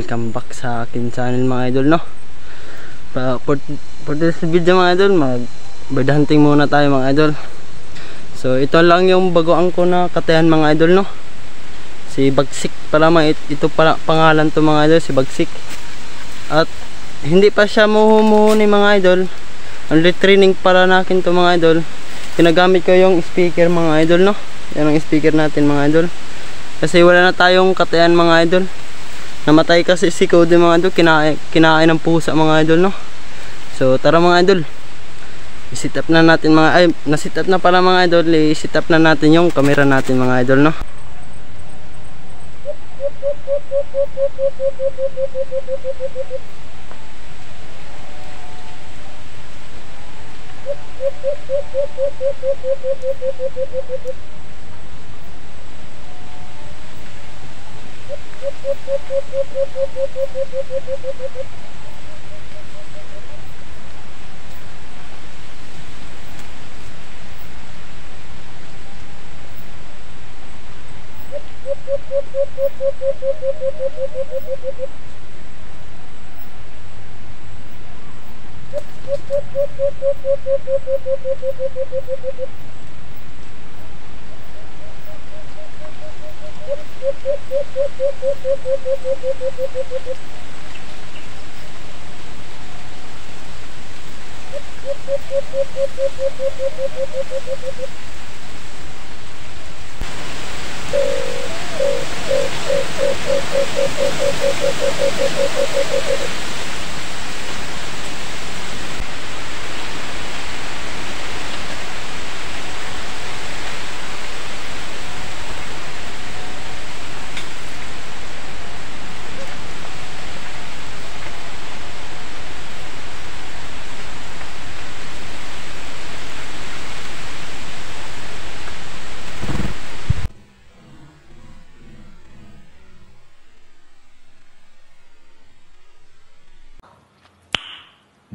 welcome back sa akin channel mga idol, no. For this video mga idol, mag bird hunting muna tayo mga idol. So ito lang yung bagoan ko na katayan mga idol, no. Si Bagsik pala mga ito pala pangalan to mga idol, si Bagsik. At hindi pa siya muhumuhuni mga idol. Only training pala natin to mga idol. Ginagamit ko yung speaker mga idol, no. Yan ang speaker natin mga idol. Kasi wala na tayong katayan mga idol. Namatay kasi si Cody mga idol, kinain ng pusa mga idol, no. So tara mga idol, i-sit up na natin mga na-sit up na pala mga idol. I-sit up na natin yung camera natin mga idol, no.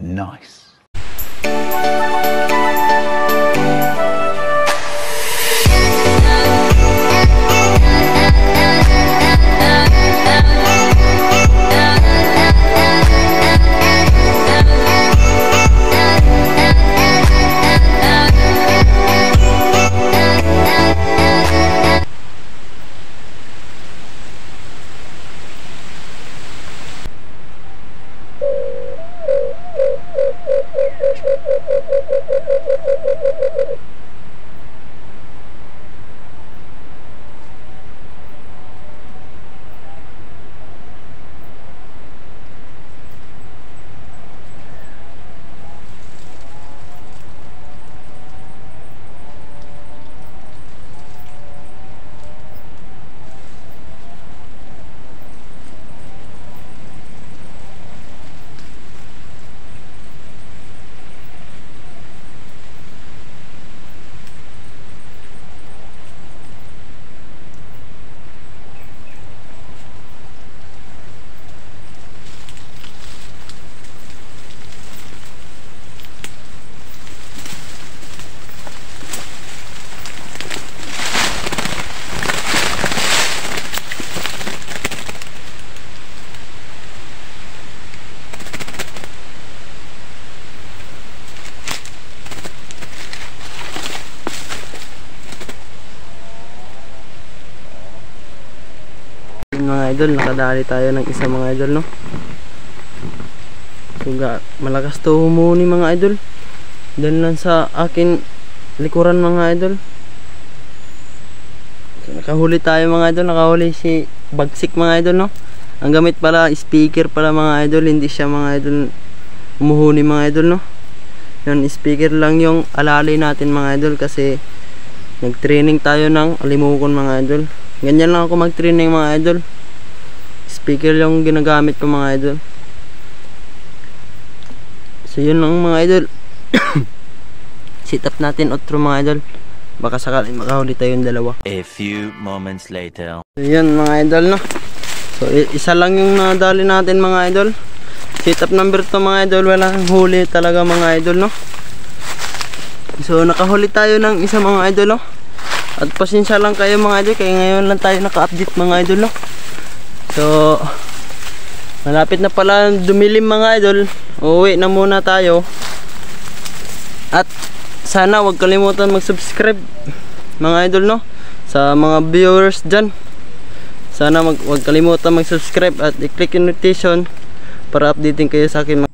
Nice. Mga idol, nakadali tayo ng isa mga idol, no. So malakas to humuni mga idol. Dan lang sa akin likuran mga idol. So nakahuli tayo mga idol, nakahuli si Bagsik mga idol, no. Ang gamit pala speaker pala mga idol, hindi siya mga idol umuhuni mga idol, no. Yan speaker lang yung alalay natin mga idol, kasi nag-training tayo ng alimukon mga idol. Ganyan lang ako mag-training mga idol. Speaker yung ginagamit ko mga idol. So yun lang mga idol. Sit up natin otro mga idol. Baka sakali makahuli tayo yung dalawa. A few moments later. So yun mga idol, no. So isa lang yung nadali natin mga idol. Sit up number 2 mga idol. Walang huli talaga mga idol, no. So nakahuli tayo ng isa mga idol, no. At pasensya lang kayo mga idol, kaya ngayon lang tayo naka-update mga idol, no. So Malapit na pala dumilim mga idol. Uuwi na muna tayo. At sana wag kalimutan mag-subscribe mga idol, no, sa mga viewers dyan. Sana wag kalimutan mag-subscribe at i-click yung notification para updating kayo sa akin.